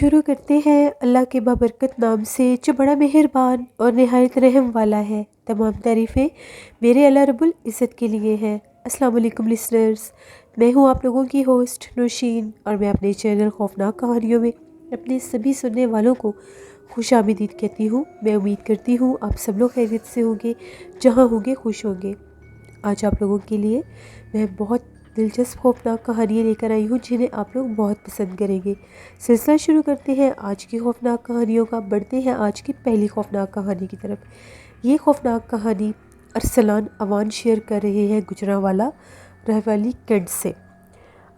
شروع کرتے ہیں اللہ کے بابرکت نام سے جو بڑا مہربان اور نہایت رحم والا ہے۔ تمام تعریفیں میرے اللہ رب العزت کے لیے ہیں۔ السلام علیکم لسنرز، میں ہوں آپ لوگوں کی ہوسٹ نوشین، اور میں اپنے چینل خوفناک کہانیوں میں اپنے سبھی سننے والوں کو خوش آمدید کہتی ہوں۔ میں امید کرتی ہوں آپ سب لوگ خیریت سے ہوں گے، جہاں ہوں گے خوش ہوں گے۔ آج آپ لوگوں کے لیے میں بہت دلچسپ خوفناک کہانیاں لے کر آئی ہوں جنہیں آپ لوگ بہت پسند کریں گے۔ سلسلہ شروع کرتے ہیں آج کی خوفناک کہانیوں کا۔ بڑھتے ہیں آج کی پہلی خوفناک کہانی کی طرف۔ یہ خوفناک کہانی ارسلان اوان شیئر کر رہے ہیں گجرانوالہ رہوالی کینٹ سے۔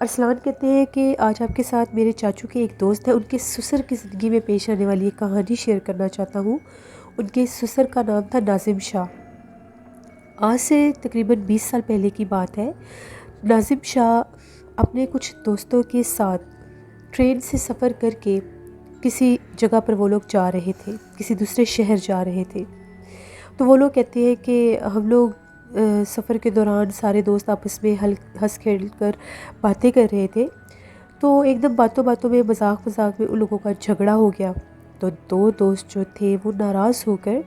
ارسلان کہتے ہیں کہ آج آپ کے ساتھ میرے چاچو کے ایک دوست ہیں، ان کے سسر کی زندگی میں پیش آنے والی ایک کہانی شیئر کرنا چاہتا ہوں۔ ان کے سسر کا نام تھا ناظم شاہ۔ آج سے تقریباً 20 سال پہلے کی بات ہے۔ ناظم شاہ اپنے کچھ دوستوں کے ساتھ ٹرین سے سفر کر کے کسی جگہ پر وہ لوگ جا رہے تھے، کسی دوسرے شہر جا رہے تھے۔ تو وہ لوگ کہتے ہیں کہ ہم لوگ سفر کے دوران سارے دوست آپس میں ہنس کھیل کر باتیں کر رہے تھے، تو ایک دم باتوں باتوں میں مذاق میں ان لوگوں کا جھگڑا ہو گیا۔ تو دو دوست جو تھے وہ ناراض ہو کر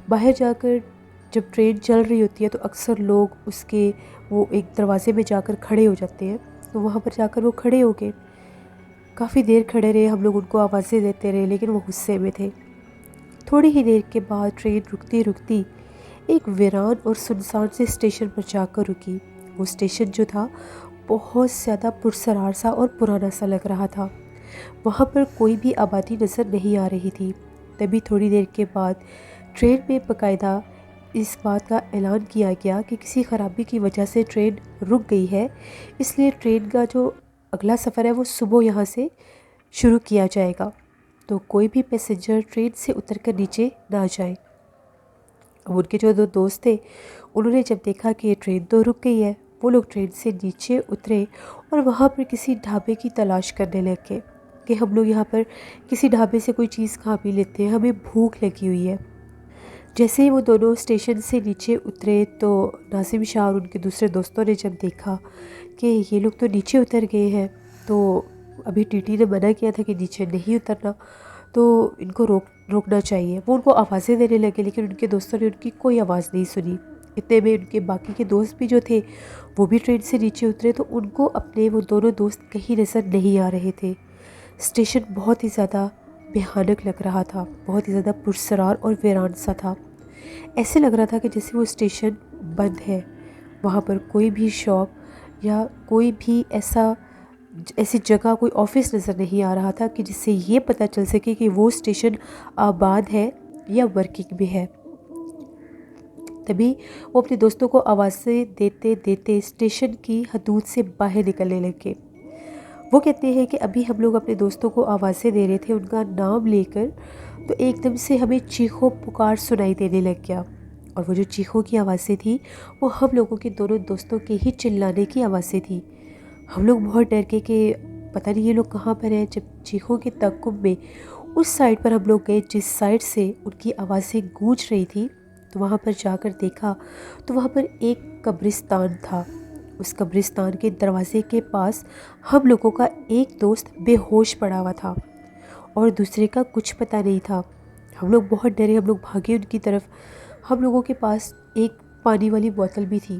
باہر جا کر، جب ٹرین چل رہی ہوتی ہے تو اکثر لوگ اس کے وہ ایک دروازے میں جا کر کھڑے ہو جاتے ہیں، تو وہاں پر جا کر وہ کھڑے ہو گئے۔ کافی دیر کھڑے رہے، ہم لوگ ان کو آوازیں دیتے رہے، لیکن وہ غصے میں تھے۔ تھوڑی ہی دیر کے بعد ٹرین رکتی ایک ویران اور سنسان سے اسٹیشن پر جا کر رکی۔ وہ اسٹیشن جو تھا بہت زیادہ پرسرار سا اور پرانا سا لگ رہا تھا۔ وہاں پر کوئی بھی آبادی نظر نہیں آ رہی تھی۔ تبھی تھوڑی دیر کے بعد ٹرین میں باقاعدہ اس بات کا اعلان کیا گیا کہ کسی خرابی کی وجہ سے ٹرین رک گئی ہے، اس لیے ٹرین کا جو اگلا سفر ہے وہ صبح یہاں سے شروع کیا جائے گا، تو کوئی بھی پیسنجر ٹرین سے اتر کر نیچے نہ جائے۔ اب ان کے جو دو دوست تھے انہوں نے جب دیکھا کہ یہ ٹرین تو رک گئی ہے، وہ لوگ ٹرین سے نیچے اترے اور وہاں پر کسی ڈھابے کی تلاش کرنے لگے کہ ہم لوگ یہاں پر کسی ڈھابے سے کوئی چیز کھا پی لیتے ہیں، ہمیں بھوک لگی ہوئی ہے۔ جیسے ہی وہ دونوں اسٹیشن سے نیچے اترے تو ناظم شاہ اور ان کے دوسرے دوستوں نے جب دیکھا کہ یہ لوگ تو نیچے اتر گئے ہیں، تو ابھی ٹی ٹی نے منع کیا تھا کہ نیچے نہیں اترنا، تو ان کو روکنا چاہیے۔ وہ ان کو آوازیں دینے لگے، لیکن ان کے دوستوں نے ان کی کوئی آواز نہیں سنی۔ اتنے میں ان کے باقی کے دوست بھی جو تھے وہ بھی ٹرین سے نیچے اترے، تو ان کو اپنے وہ دونوں دوست کہیں نظر نہیں آ رہے تھے۔ اسٹیشن بہت ہی زیادہ بھیانک لگ رہا تھا، بہت ہی زیادہ پرسرار اور ویران سا تھا۔ ایسے لگ رہا تھا کہ جیسے وہ اسٹیشن بند ہے، وہاں پر کوئی بھی شاپ یا کوئی بھی ایسی جگہ، کوئی آفس نظر نہیں آ رہا تھا کہ جس سے یہ پتہ چل سکے کہ وہ اسٹیشن آباد ہے یا ورکنگ میں ہے۔ تبھی وہ اپنے دوستوں کو آوازیں دیتے دیتے اسٹیشن کی حدود سے باہر نکلنے لگے۔ وہ کہتے ہیں کہ ابھی ہم لوگ اپنے دوستوں کو آوازیں دے رہے تھے ان کا نام لے کر، تو ایک دم سے ہمیں چیخو پکار سنائی دینے لگ گیا، اور وہ جو چیخوں کی آوازیں تھیں وہ ہم لوگوں کے دونوں دوستوں کے ہی چلانے کی آوازیں تھیں۔ ہم لوگ بہت ڈر گئے کہ پتہ نہیں یہ لوگ کہاں پر ہیں۔ جب چیخوں کے تعاقب میں اس سائڈ پر ہم لوگ گئے جس سائڈ سے ان کی آوازیں گونج رہی تھی، تو وہاں پر جا کر دیکھا تو وہاں پر ایک قبرستان تھا۔ اس قبرستان کے دروازے کے پاس ہم لوگوں کا ایک دوست بے ہوش پڑا ہوا تھا اور دوسرے کا کچھ پتہ نہیں تھا۔ ہم لوگ بہت ڈرے، ہم لوگ بھاگے ان کی طرف۔ ہم لوگوں کے پاس ایک پانی والی بوتل بھی تھی،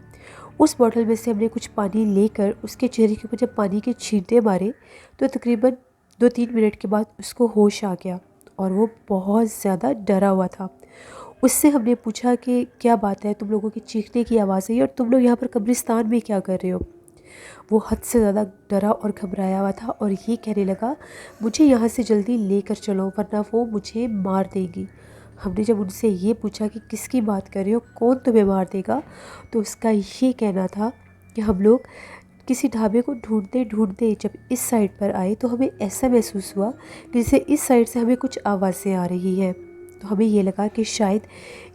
اس بوتل میں سے ہم نے کچھ پانی لے کر اس کے چہرے کے اوپر جب پانی کے چھینٹے مارے تو تقریباً 2-3 منٹ کے بعد اس کو ہوش آ گیا اور وہ بہت زیادہ ڈرا ہوا تھا۔ اس سے ہم نے پوچھا کہ کیا بات ہے، تم لوگوں کی چیخنے کی آواز ہے اور تم لوگ یہاں پر قبرستان میں کیا کر رہے ہو؟ وہ حد سے زیادہ ڈرا اور گھبرایا ہوا تھا اور یہ کہنے لگا مجھے یہاں سے جلدی لے کر چلو ورنہ وہ مجھے مار دے گی۔ ہم نے جب ان سے یہ پوچھا کہ کس کی بات کر رہے ہو، کون تمہیں مار دے گا، تو اس کا یہ کہنا تھا کہ ہم لوگ کسی ڈھابے کو ڈھونڈتے ڈھونڈتے جب اس سائڈ پر آئے تو ہمیں ایسا محسوس ہوا کہ جیسے اس سائڈ سے ہمیں کچھ آوازیں آ رہی ہیں، تو ہمیں یہ لگا کہ شاید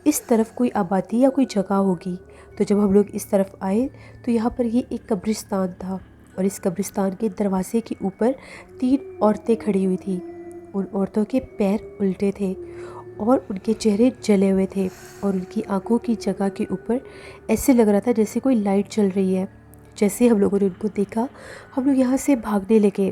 اس طرف کوئی آبادی یا کوئی جگہ ہوگی۔ تو جب ہم لوگ اس طرف آئے تو یہاں پر یہ ایک قبرستان تھا اور اس قبرستان کے دروازے کے اوپر 3 عورتیں کھڑی ہوئی تھیں۔ ان عورتوں کے پیر الٹے تھے اور ان کے چہرے جلے ہوئے تھے اور ان کی آنکھوں کی جگہ کے اوپر ایسے لگ رہا تھا جیسے کوئی لائٹ چل رہی ہے۔ جیسے ہم لوگوں نے ان کو دیکھا ہم لوگ یہاں سے بھاگنے لگے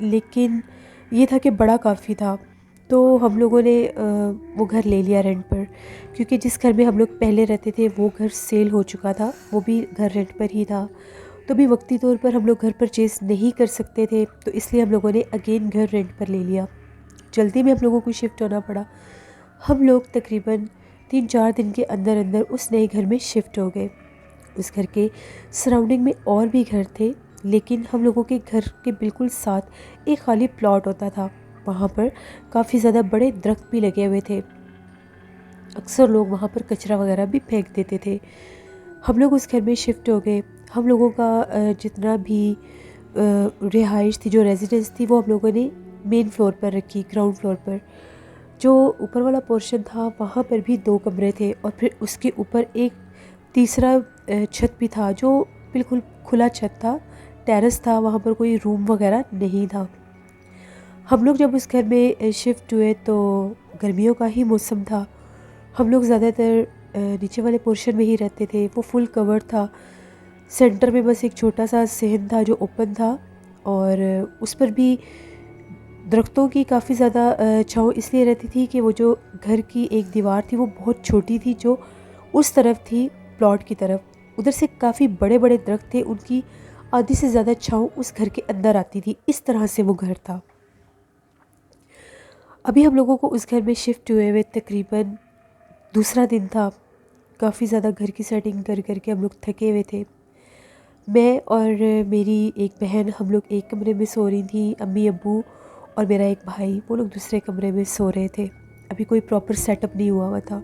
لیکن یہ تھا کہ بڑا کافی تھا، تو ہم لوگوں نے وہ گھر لے لیا رینٹ پر، کیونکہ جس گھر میں ہم لوگ پہلے رہتے تھے وہ گھر سیل ہو چکا تھا، وہ بھی گھر رینٹ پر ہی تھا، تو بھی وقتی طور پر ہم لوگ گھر پرچیز نہیں کر سکتے تھے، تو اس لیے ہم لوگوں نے اگین گھر رینٹ پر لے لیا۔ جلدی میں ہم لوگوں کو شفٹ ہونا پڑا۔ ہم لوگ تقریباً 3-4 دن کے اندر اندر اس نئے گھر میں شفٹ ہو گئے۔ اس گھر کے سراؤنڈنگ میں اور بھی گھر تھے، لیکن ہم لوگوں کے گھر کے بالکل ساتھ ایک خالی پلاٹ ہوتا تھا، وہاں پر کافی زیادہ بڑے درخت بھی لگے ہوئے تھے، اکثر لوگ وہاں پر کچرا وغیرہ بھی پھینک دیتے تھے۔ ہم لوگ اس گھر میں شفٹ ہو گئے۔ ہم لوگوں کا جتنا بھی رہائش تھی، جو ریزیڈنس تھی، وہ ہم لوگوں نے مین فلور پر رکھی، گراؤنڈ فلور پر۔ جو اوپر والا پورشن تھا وہاں پر بھی 2 کمرے تھے، اور پھر اس کے اوپر ایک تیسرا چھت بھی تھا جو بالکل کھلا چھت تھا، ٹیرس تھا، وہاں پر کوئی روم وغیرہ نہیں تھا۔ ہم لوگ جب اس گھر میں شفٹ ہوئے تو گرمیوں کا ہی موسم تھا۔ ہم لوگ زیادہ تر نیچے والے پورشن میں ہی رہتے تھے، وہ فل کور تھا۔ سینٹر میں بس ایک چھوٹا سا صحن تھا جو اوپن تھا، اور اس پر بھی درختوں کی کافی زیادہ چھاؤں اس لیے رہتی تھی کہ وہ جو گھر کی ایک دیوار تھی وہ بہت چھوٹی تھی، جو اس طرف تھی پلاٹ کی طرف، ادھر سے کافی بڑے بڑے درخت تھے، ان کی آدھی سے زیادہ چھاؤں اس گھر کے اندر آتی تھی، اس طرح سے وہ گھر تھا۔ ابھی ہم لوگوں کو اس گھر میں شفٹ ہوئے ہوئے تقریباً دوسرا دن تھا۔ کافی زیادہ گھر کی سیٹنگ کر کر کے ہم لوگ تھکے ہوئے تھے۔ میں اور میری ایک بہن، ہم لوگ ایک کمرے میں سو رہی تھیں، امی ابو اور میرا ایک بھائی وہ لوگ دوسرے کمرے میں سو رہے تھے۔ ابھی کوئی پراپر سیٹ اپ نہیں ہوا تھا،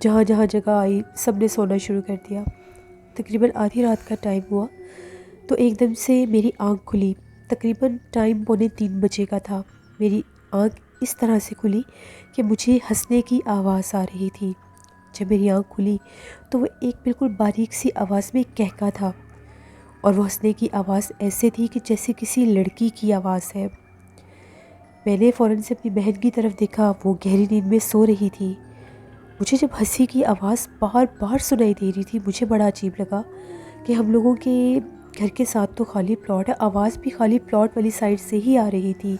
جہاں جہاں جگہ آئی سب نے سونا شروع کر دیا۔ تقریباً آدھی رات کا ٹائم ہوا تو ایک دم سے میری آنکھ کھلی، تقریباً ٹائم 2:45 بجے کا تھا۔ میری آنکھ اس طرح سے کھلی کہ مجھے ہنسنے کی آواز آ رہی تھی۔ جب میری آنکھ کھلی تو وہ ایک بالکل باریک سی آواز میں کہکا تھا، اور وہ ہنسنے کی آواز ایسے تھی کہ جیسے کسی لڑکی کی آواز ہے۔ میں نے فوراً سے اپنی بہن کی طرف دیکھا، وہ گہری نیند میں سو رہی تھی۔ مجھے جب ہنسی کی آواز بار بار سنائی دے رہی تھی، مجھے بڑا عجیب لگا کہ ہم لوگوں کے گھر کے ساتھ تو خالی پلاٹ ہے، آواز بھی خالی پلاٹ والی سائڈ سے ہی آ رہی تھی۔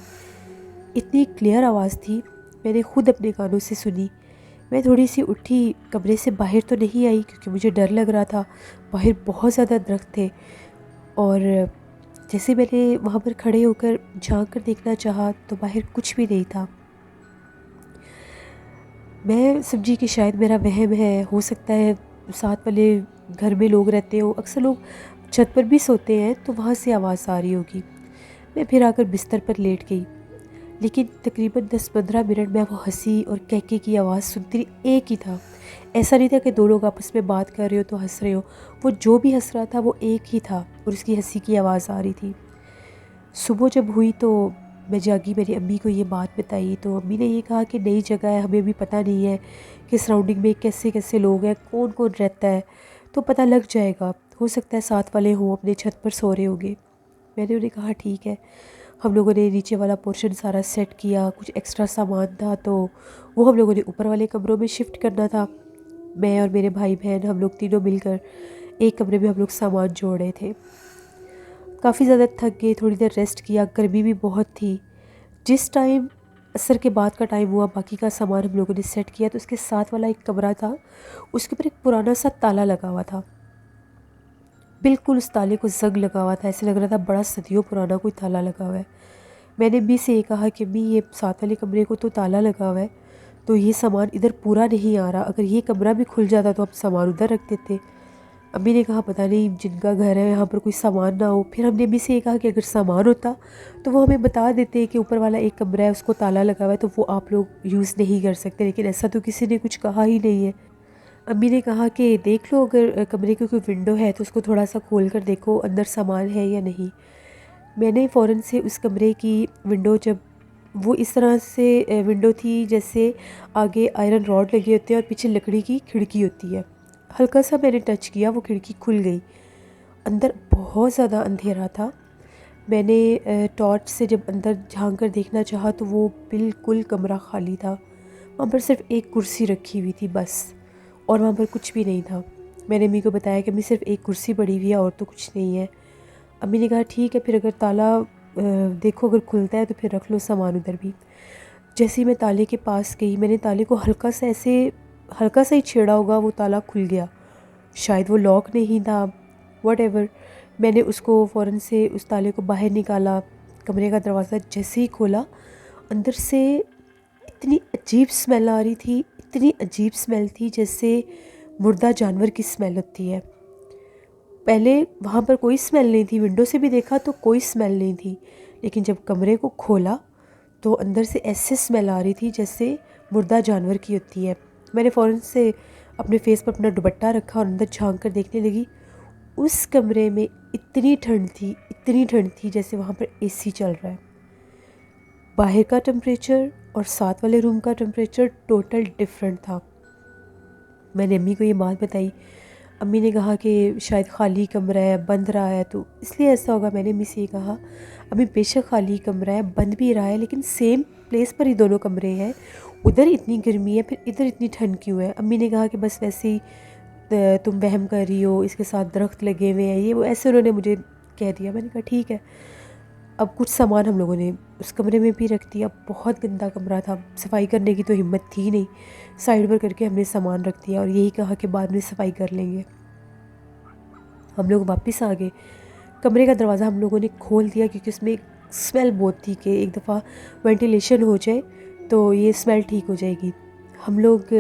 اتنی کلیئر آواز تھی، میں نے خود اپنے کانوں سے سنی۔ میں تھوڑی سی اٹھی، کمرے سے باہر تو نہیں آئی کیونکہ مجھے ڈر لگ رہا تھا، باہر بہت زیادہ درخت تھے، اور جیسے میں نے وہاں پر کھڑے ہو کر جھانک کر دیکھنا چاہا تو باہر کچھ بھی نہیں تھا۔ میں سمجھی کہ شاید میرا وہم ہے، ہو سکتا ہے ساتھ والے گھر میں لوگ رہتے ہو، اکثر لوگ چھت پر بھی سوتے ہیں تو وہاں سے آواز آ رہی ہوگی۔ میں پھر آ کر بستر پر لیٹ گئی، لیکن تقریباً 10-15 منٹ میں وہ ہنسی اور کہکے کی آواز سنتی رہی، ایک ہی تھا۔ ایسا نہیں تھا کہ 2 لوگ آپس میں بات کر رہے ہو تو ہنس رہے ہو، وہ جو بھی ہنس رہا تھا وہ ایک ہی تھا، اور اس کی ہنسی کی آواز آ رہی تھی۔ صبح جب ہوئی تو میں جاگی، میں نے امی کو یہ بات بتائی تو امی نے یہ کہا کہ نئی جگہ ہے، ہمیں بھی پتہ نہیں ہے کہ سراؤنڈنگ میں کیسے کیسے لوگ ہیں، کون کون رہتا ہے، تو پتہ لگ جائے گا، ہو سکتا ہے ساتھ والے ہوں، اپنے چھت پر سو رہے ہوں گے۔ میں نے انہیں کہا ٹھیک ہے۔ ہم لوگوں نے نیچے والا پورشن سارا سیٹ کیا، کچھ ایکسٹرا سامان تھا تو وہ ہم لوگوں نے اوپر والے کمروں میں شفٹ کرنا تھا۔ میں اور میرے بھائی بہن ہم لوگ تینوں مل کر ایک کمرے میں ہم لوگ سامان جوڑ رہے تھے۔ کافی زیادہ تھک گئے، تھوڑی دیر ریسٹ کیا، گرمی بھی بہت تھی۔ جس ٹائم عصر کے بعد کا ٹائم ہوا، باقی کا سامان ہم لوگوں نے سیٹ کیا تو اس کے ساتھ والا ایک کمرہ تھا، اس کے اوپر ایک پرانا سا تالا لگا ہوا تھا، بالکل اس تالے کو زنگ لگا ہوا تھا، ایسے لگ رہا تھا بڑا صدیوں پرانا کوئی تالا لگا ہوا ہے۔ میں نے امی سے یہ کہا کہ امی یہ ساتھ والے کمرے کو تو تالا لگا ہوا ہے، تو یہ سامان ادھر پورا نہیں آ رہا، اگر یہ کمرہ بھی کھل جاتا تو ہم سامان ادھر رکھ دیتے۔ امی نے کہا پتہ نہیں جن کا گھر ہے یہاں پر کوئی سامان نہ ہو۔ پھر ہم نے امی سے یہ کہا کہ اگر سامان ہوتا تو وہ ہمیں بتا دیتے کہ اوپر والا ایک کمرہ ہے اس کو تالا لگا ہوا ہے تو وہ آپ لوگ یوز نہیں کر سکتے، لیکن ایسا تو کسی نے کچھ کہا ہی نہیں ہے۔ امی نے کہا کہ دیکھ لو اگر کمرے کی کوئی ونڈو ہے تو اس کو تھوڑا سا کھول کر دیکھو اندر سامان ہے یا نہیں۔ میں نے فوراً سے اس کمرے کی ونڈو، جب وہ اس طرح سے ونڈو تھی جیسے آگے آئرن راڈ لگے ہوتے ہیں اور پیچھے لکڑی کی کھڑکی ہوتی ہے، ہلکا سا میں نے ٹچ کیا، وہ کھڑکی کھل گئی۔ اندر بہت زیادہ اندھیرا تھا۔ میں نے ٹارچ سے جب اندر جھانک کر دیکھنا چاہا تو وہ بالکل کمرہ خالی تھا، وہاں پر صرف ایک کرسی رکھی ہوئی تھی بس، اور وہاں پر کچھ بھی نہیں تھا۔ میں نے امی کو بتایا کہ امی صرف ایک کرسی پڑی ہوئی ہے اور تو کچھ نہیں ہے۔ امی نے کہا ٹھیک ہے، پھر اگر تالا دیکھو اگر کھلتا ہے تو پھر رکھ لو سامان ادھر بھی۔ جیسے ہی میں تالے کے پاس گئی، میں نے تالے کو ہلکا سا ہی چھیڑا ہوگا، وہ تالا کھل گیا۔ شاید وہ لاک نہیں تھا، واٹ ایور۔ میں نے اس کو فوراً سے اس تالے کو باہر نکالا، کمرے کا دروازہ جیسے ہی کھولا، اندر سے اتنی عجیب اسمیل آ رہی تھی، اتنی عجیب اسمیل تھی جیسے مردہ جانور کی اسمیل ہوتی ہے۔ پہلے وہاں پر کوئی اسمیل نہیں تھی، ونڈو سے بھی دیکھا تو کوئی اسمیل نہیں تھی، لیکن جب کمرے کو کھولا تو اندر سے ایسے اسمیل آ رہی تھی جیسے مردہ جانور کی ہوتی ہے۔ میں نے فوراً سے اپنے فیس پر اپنا دوپٹہ رکھا اور اندر جھانک کر دیکھنے لگی۔ اس کمرے میں اتنی ٹھنڈ تھی جیسے وہاں پر اے سی چل رہا ہے۔ باہر کا ٹمپریچر اور ساتھ والے روم کا ٹمپریچر ٹوٹل ڈیفرنٹ تھا۔ میں نے امی کو یہ بات بتائی، امی نے کہا کہ شاید خالی کمرہ ہے، بند رہا ہے تو اس لیے ایسا ہوگا۔ میں نے امی سے یہ کہا، امی بے شک خالی کمرہ ہے، بند بھی رہا ہے، لیکن سیم پلیس پر ہی دونوں کمرے ہیں، ادھر اتنی گرمی ہے پھر ادھر اتنی ٹھنڈ کیوں ہے؟ امی نے کہا کہ بس ویسے ہی تم وہم کر رہی ہو، اس کے ساتھ درخت لگے ہوئے ہیں، یہ وہ ایسے انہوں نے مجھے کہہ دیا۔ میں نے کہا ٹھیک ہے۔ اب کچھ سامان ہم لوگوں نے اس کمرے میں بھی رکھ دیا، بہت گندا کمرہ تھا، صفائی کرنے کی تو ہمت تھی نہیں، سائڈ پر کر کے ہم نے سامان رکھ دیا اور یہی کہا کہ بعد میں صفائی کر لیں گے۔ ہم لوگ واپس آ گئے، کمرے کا دروازہ ہم لوگوں نے کھول دیا کیونکہ اس میں ایک اسمیل بہت تھی کہ ایک دفعہ وینٹیلیشن ہو جائے تو یہ اسمیل ٹھیک ہو جائے گی۔ ہم لوگ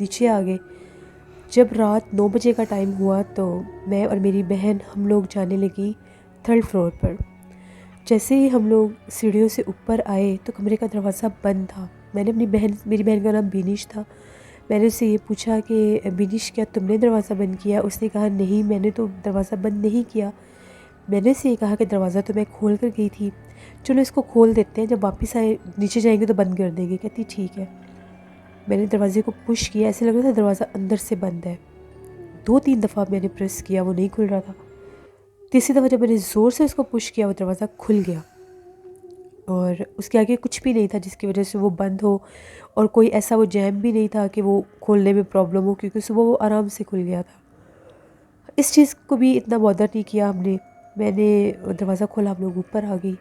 نیچے آ گئے۔ جب رات 9 بجے کا ٹائم ہوا تو میں اور میری بہن ہم لوگ جانے لگی 3rd فلور پر۔ جیسے ہی ہم لوگ سیڑھیوں سے اوپر آئے تو کمرے کا دروازہ بند تھا۔ میں نے میری بہن کا نام بینش تھا، میں نے اس سے یہ پوچھا کہ بینش کیا تم نے دروازہ بند کیا؟ اس نے کہا نہیں میں نے تو دروازہ بند نہیں کیا۔ میں نے اسے یہ کہا کہ دروازہ تو میں کھول کر گئی تھی، چلو اس کو کھول دیتے ہیں، جب واپس آئے نیچے جائیں گے تو بند کر دیں گے۔ کہتی ٹھیک ہے۔ میں نے دروازے کو پش کیا، ایسے لگ رہا تھا دروازہ اندر سے بند ہے۔ 2-3 دفعہ میں نے پریس کیا، وہ نہیں کھل رہا تھا۔ تیسری دفعہ جب میں نے زور سے اس کو پش کیا، وہ دروازہ کھل گیا اور اس کے آگے کچھ بھی نہیں تھا جس کی وجہ سے وہ بند ہو، اور کوئی ایسا وہ جیم بھی نہیں تھا کہ وہ کھولنے میں پرابلم ہو، کیونکہ صبح وہ آرام سے کھل گیا تھا۔ اس چیز کو بھی اتنا بادر نہیں کیا ہم نے۔ میں نے دروازہ کھولا، ہم لوگ اوپر آ گئی۔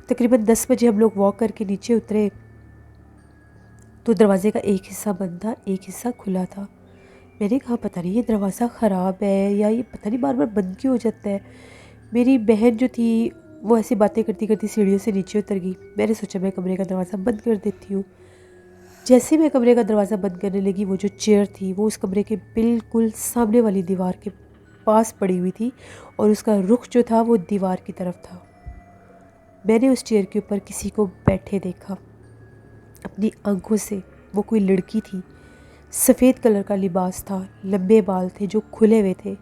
تقریباً 10 بجے ہم لوگ واک کر کے نیچے اترے تو دروازے کا ایک حصہ بند تھا، ایک حصہ کھلا تھا۔ میں نے کہا پتہ نہیں یہ دروازہ خراب ہے یا یہ پتہ نہیں بار بار بند کیوں ہو جاتا ہے۔ میری بہن جو تھی وہ ایسی باتیں کرتی کرتی سیڑھیوں سے نیچے اتر گئی۔ میں نے سوچا میں کمرے کا دروازہ بند کر دیتی ہوں۔ جیسے میں کمرے کا دروازہ بند کرنے لگی، وہ جو چیئر تھی وہ اس کمرے کے بالکل سامنے والی دیوار کے پاس پڑی ہوئی تھی اور اس کا رخ جو تھا وہ دیوار کی طرف تھا۔ میں نے اس چیئر کے اوپر کسی کو بیٹھے دیکھا اپنی آنکھوں سے۔ وہ کوئی لڑکی تھی، سفید کلر کا لباس تھا، لمبے بال تھے جو کھلے ہوئے تھے۔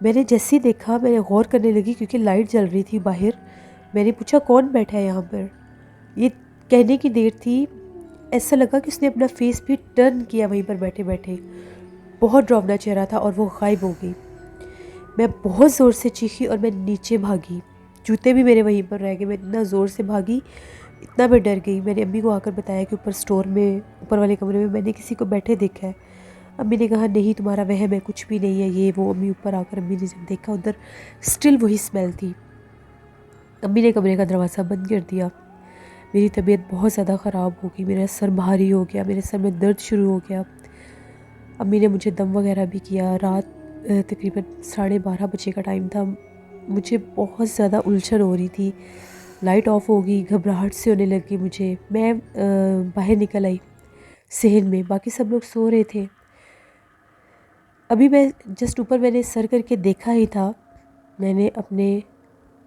میں نے جیسے ہی دیکھا میں نے غور کرنے لگی کیونکہ لائٹ جل رہی تھی باہر۔ میں نے پوچھا کون بیٹھا ہے یہاں پر؟ یہ کہنے کی دیر تھی، ایسا لگا کہ اس نے اپنا فیس بھی ٹرن کیا وہیں پر بیٹھے بیٹھے۔ بہت ڈراؤنا چہرہ تھا اور وہ غائب ہو گئی۔ میں بہت زور سے چیخی اور میں نیچے بھاگی، جوتے بھی میرے وہیں پر رہ گئے۔ میں اتنا زور سے بھاگی، اتنا میں ڈر گئی۔ میں نے امی کو آ کر بتایا کہ اوپر سٹور میں، اوپر والے کمرے میں نے کسی کو بیٹھے دیکھا ہے۔ امی نے کہا نہیں تمہارا وہم ہے، کچھ بھی نہیں ہے یہ وہ۔ امی اوپر آ کر امی نے جب دیکھا ادھر سٹل وہی اسمیل تھی۔ امی نے کمرے کا دروازہ بند کر دیا۔ میری طبیعت بہت زیادہ خراب ہو گئی، میرا سر بھاری ہو گیا، میرے سر میں درد شروع ہو گیا۔ امی نے مجھے دم وغیرہ بھی کیا۔ رات تقریباً 12:30 بجے کا ٹائم تھا۔ مجھے بہت زیادہ الجھن ہو رہی تھی، لائٹ آف ہو گئی، گھبراہٹ سے ہونے لگی مجھے۔ میں باہر نکل آئی صحن میں، باقی سب لوگ سو رہے تھے۔ ابھی میں جسٹ اوپر میں نے سر کر کے دیکھا ہی تھا، میں نے اپنے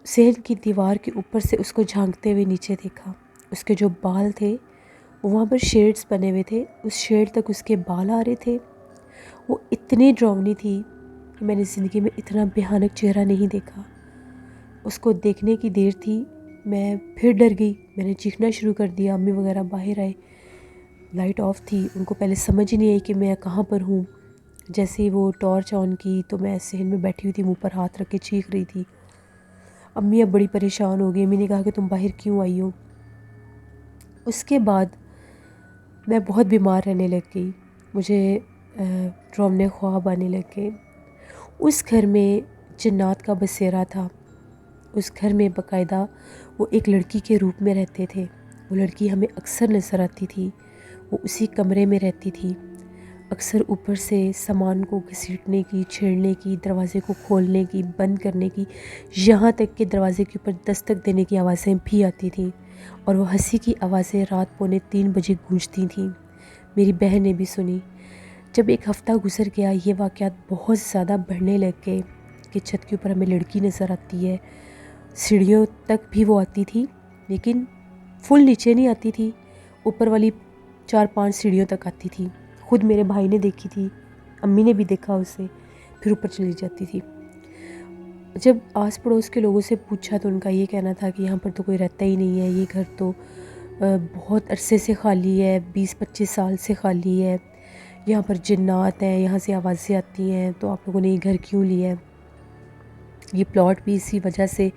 صحن کی دیوار کے اوپر سے اس کو جھانکتے ہوئے نیچے دیکھا۔ اس کے جو بال تھے وہ وہاں پر شیڈز بنے ہوئے تھے، اس شیڈ تک اس کے بال آ رہے تھے۔ وہ اتنی ڈراؤنی تھی کہ میں نے زندگی میں اتنا بھیانک چہرہ نہیں دیکھا۔ اس کو دیکھنے کی دیر تھی، میں پھر ڈر گئی، میں نے چیخنا شروع کر دیا۔ امی وغیرہ باہر آئے، لائٹ آف تھی، ان کو پہلے سمجھ ہی نہیں آئی کہ میں کہاں پر ہوں۔ جیسے ہی وہ ٹارچ آن کی تو میں صحن میں بیٹھی ہوئی تھی، منہ پر ہاتھ رکھ کے چیخ رہی تھی۔ امی اب بڑی پریشان ہو گئی۔ امی نے کہا کہ تم باہر کیوں آئی ہو؟ اس کے بعد میں بہت بیمار رہنے لگ گئی، مجھے ڈراؤنے خواب آنے لگ گئے۔ اس گھر میں جنات کا بسیرا تھا، اس گھر میں باقاعدہ وہ ایک لڑکی کے روپ میں رہتے تھے. وہ لڑکی ہمیں اکثر نظر آتی تھی. وہ اسی کمرے میں رہتی تھی. اکثر اوپر سے سامان کو گھسیٹنے کی، چھیڑنے کی، دروازے کو کھولنے کی، بند کرنے کی، یہاں تک کہ دروازے کے اوپر دستک دینے کی آوازیں بھی آتی تھیں، اور وہ ہنسی کی آوازیں رات 2:45 بجے گونجتی تھیں. میری بہن نے بھی سنی. جب ایک ہفتہ گزر گیا، یہ واقعات بہت زیادہ بڑھنے لگ گئے کہ چھت کے اوپر ہمیں لڑکی نظر آتی ہے. سیڑھیوں تک بھی وہ آتی تھی، لیکن فل نیچے نہیں آتی تھی، اوپر والی 4-5 سیڑھیوں تک آتی تھی. خود میرے بھائی نے دیکھی تھی، امی نے بھی دیکھا اسے، پھر اوپر چلی جاتی تھی. جب آس پڑوس کے لوگوں سے پوچھا تو ان کا یہ کہنا تھا کہ یہاں پر تو کوئی رہتا ہی نہیں ہے، یہ گھر تو بہت عرصے سے خالی ہے، 20-25 سال سے خالی ہے، یہاں پر جنات ہیں، یہاں سے آوازیں آتی ہیں، تو آپ لوگوں نے یہ گھر کیوں لیا ہے؟ یہ پلاٹ بھی اسی وجہ سے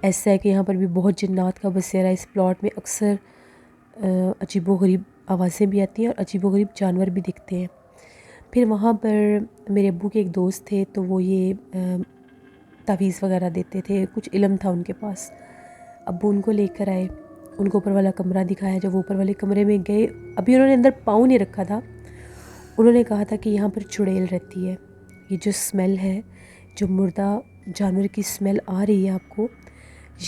ایسا ہے کہ یہاں پر بھی بہت جنات کا بسیرا ہے. اس پلاٹ میں اکثر عجیب و غریب آوازیں بھی آتی ہیں اور عجیب و غریب جانور بھی دکھتے ہیں. پھر وہاں پر میرے ابو کے ایک دوست تھے، تو وہ یہ تعویذ وغیرہ دیتے تھے، کچھ علم تھا ان کے پاس. ابو ان کو لے کر آئے، ان کو اوپر والا کمرہ دکھایا. جب وہ اوپر والے کمرے میں گئے، ابھی انہوں نے اندر پاؤں نہیں رکھا تھا، انہوں نے کہا تھا کہ یہاں پر چڑیل رہتی ہے. یہ جو اسمیل ہے، جو مردہ جانور کی اسمیل آ رہی ہے آپ کو،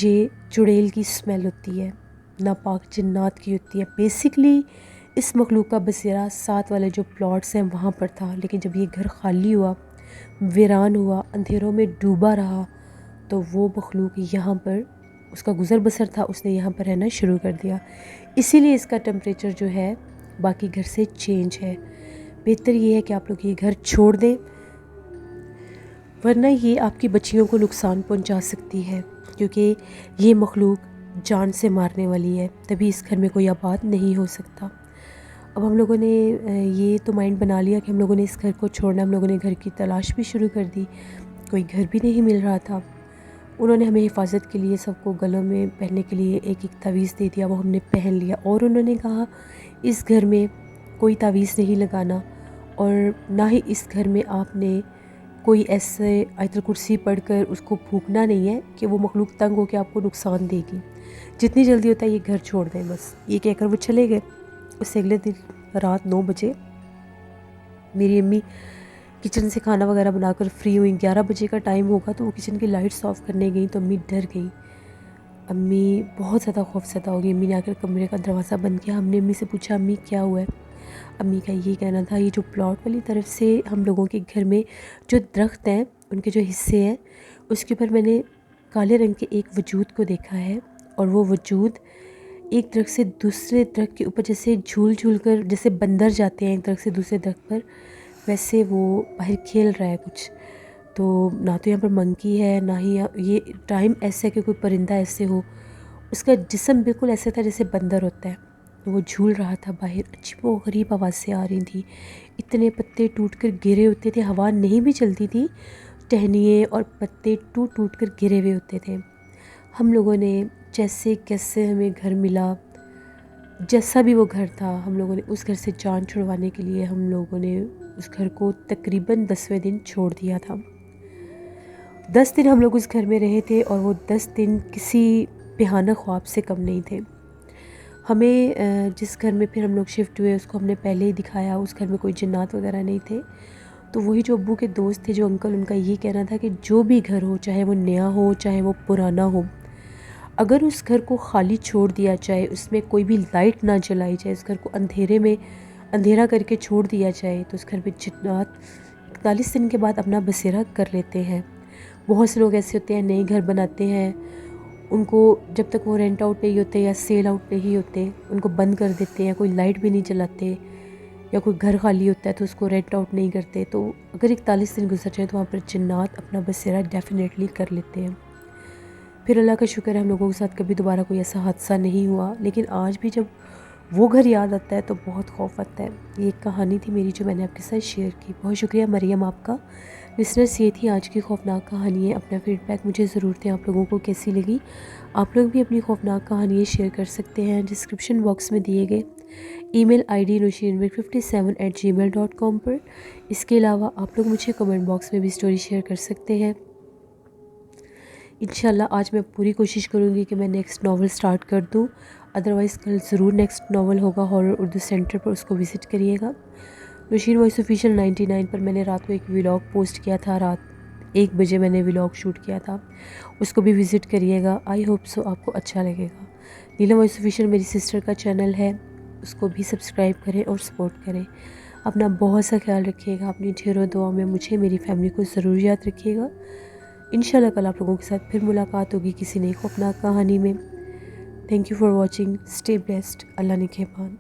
یہ چڑیل کی اسمیل ہوتی ہے، ناپاک جنات کی ہوتی ہے. بیسکلی اس مخلوق کا بسیرا ساتھ والے جو پلاٹس ہیں وہاں پر تھا، لیکن جب یہ گھر خالی ہوا، ویران ہوا، اندھیروں میں ڈوبا رہا، تو وہ مخلوق یہاں پر اس کا گزر بسر تھا، اس نے یہاں پر رہنا شروع کر دیا. اسی لیے اس کا ٹمپریچر جو ہے باقی گھر سے چینج ہے. بہتر یہ ہے کہ آپ لوگ یہ گھر چھوڑ دیں، ورنہ یہ آپ کی بچیوں کو نقصان پہنچا سکتی ہے، کیونکہ یہ مخلوق جان سے مارنے والی ہے. تبھی اس گھر میں کوئی آباد نہیں ہو سکتا. اب ہم لوگوں نے یہ تو مائنڈ بنا لیا کہ ہم لوگوں نے اس گھر کو چھوڑنا. ہم لوگوں نے گھر کی تلاش بھی شروع کر دی. کوئی گھر بھی نہیں مل رہا تھا. انہوں نے ہمیں حفاظت کے لیے سب کو گلوں میں پہننے کے لیے ایک ایک تعویذ دے دیا، وہ ہم نے پہن لیا. اور انہوں نے کہا اس گھر میں کوئی تعویذ نہیں لگانا، اور نہ ہی اس گھر میں آپ نے کوئی ایسے آیت الکرسی پڑھ کر اس کو پھونکنا نہیں ہے کہ وہ مخلوق تنگ ہو کے آپ کو نقصان دے گی. جتنی جلدی ہوتا ہے یہ گھر چھوڑ دیں بس. یہ کہہ کر وہ چلے گئے. اس سے اگلے دن رات 9 بجے میری امی کچن سے کھانا وغیرہ بنا کر فری ہوئیں. 11 بجے کا ٹائم ہوگا تو وہ کچن کی لائٹس آف کرنے گئیں تو امی ڈر گئیں. امی بہت زیادہ خوف زدہ ہو گئی. امی نے آ کر کمرے کا دروازہ بند کیا. ہم نے امی سے پوچھا امی کیا ہوا ہے؟ امی کا یہ کہنا تھا یہ جو پلاٹ والی طرف سے ہم لوگوں کے گھر میں جو درخت ہیں ان کے جو حصے ہیں اس کے اوپر میں نے کالے رنگ کے ایک وجود کو دیکھا ہے، اور وہ وجود ایک درخت سے دوسرے درخت کے اوپر جیسے جھول جھول کر، جیسے بندر جاتے ہیں ایک درخت سے دوسرے درخت پر، ویسے وہ باہر کھیل رہا ہے کچھ. تو نہ تو یہاں پر منکی ہے، نہ ہی یہ ٹائم ایسا ہے کہ کوئی پرندہ ایسے ہو. اس کا جسم بالکل ایسا تھا جیسے بندر ہوتا ہے. وہ جھول رہا تھا باہر. عجیب و غریب آوازیں آ رہی تھیں. اتنے پتے ٹوٹ کر گرے ہوتے تھے، ہوا نہیں بھی چلتی تھی، ٹہنیے اور پتے ٹوٹ ٹوٹ کر گرے ہوئے ہوتے تھے. ہم لوگوں نے جیسے کیسے ہمیں گھر ملا، جیسا بھی وہ گھر تھا، ہم لوگوں نے اس گھر سے جان چھڑوانے کے لیے ہم لوگوں نے اس گھر کو تقریباً 10ویں دن چھوڑ دیا تھا. 10 دن ہم لوگ اس گھر میں رہے تھے، اور وہ 10 دن کسی بھیانک خواب سے کم نہیں تھے. ہمیں جس گھر میں پھر ہم لوگ شفٹ ہوئے اس کو ہم نے پہلے ہی دکھایا. اس گھر میں کوئی جنات وغیرہ نہیں تھے. تو وہی جو ابو کے دوست تھے، جو انکل، ان کا یہ کہنا تھا کہ جو بھی گھر ہو، چاہے وہ نیا ہو چاہے وہ پرانا ہو، اگر اس گھر کو خالی چھوڑ دیا جائے، اس میں کوئی بھی لائٹ نہ جلائی جائے، اس گھر کو اندھیرا کر کے چھوڑ دیا جائے، تو اس گھر میں جنات 41 دن کے بعد اپنا بسیرا کر لیتے ہیں. بہت سے لوگ ایسے ہوتے ہیں نئے گھر بناتے ہیں، ان کو جب تک وہ رینٹ آؤٹ نہیں ہوتے یا سیل آؤٹ نہیں ہوتے ان کو بند کر دیتے ہیں، کوئی لائٹ بھی نہیں جلاتے، یا کوئی گھر خالی ہوتا ہے تو اس کو رینٹ آؤٹ نہیں کرتے. تو اگر 41 دن گزر جائے تو وہاں پر جنات اپنا بسیرا ڈیفینیٹلی کر لیتے ہیں. پھر اللہ کا شکر ہے ہم لوگوں کے ساتھ کبھی دوبارہ کوئی ایسا حادثہ نہیں ہوا. لیکن آج بھی جب وہ گھر یاد آتا ہے تو بہت خوف آتا ہے. یہ ایک کہانی تھی میری جو میں نے آپ کے ساتھ شیئر کی. بہت شکریہ مریم آپ کا. لسنرس یہ تھی آج کی خوفناک کہانی ہے. اپنا فیڈ بیک مجھے ضرور دیں آپ لوگوں کو کیسی لگی. آپ لوگ بھی اپنی خوفناک کہانیاں شیئر کر سکتے ہیں ڈسکرپشن باکس میں دیے گئے ای میل آئی ڈی nushinmir57@gmail.com پر. اس کے علاوہ آپ لوگ مجھے کمنٹ باکس میں بھی سٹوری شیئر کر سکتے ہیں. انشاءاللہ آج میں پوری کوشش کروں گی کہ میں نیکسٹ ناول سٹارٹ کر دوں، ادروائز کل ضرور نیکسٹ ناول ہوگا ہارر اردو سینٹر پر، اس کو وزٹ کریے گا۔ نوشین وائس آفیشیل 99 پر میں نے رات کو ایک ولاگ پوسٹ کیا تھا، رات 1 بجے میں نے ولاگ شوٹ کیا تھا، اس کو بھی وزٹ کریے گا، آئی ہوپ سو آپ کو اچھا لگے گا۔ نیلم وائس آفیشیل میری سسٹر کا چینل ہے، اس کو بھی سبسکرائب کریں اور سپورٹ کریں۔ اپنا بہت سا خیال رکھیے گا، اپنی ڈھیروں دعا میں مجھے میری فیملی کو ضرور یاد رکھیے گا۔ انشاءاللہ کل آپ لوگوں کے ساتھ پھر ملاقات ہوگی کسی نئی خوفناک کہانی میں۔ Thank you for watching, stay blessed, اللہ نگہبان۔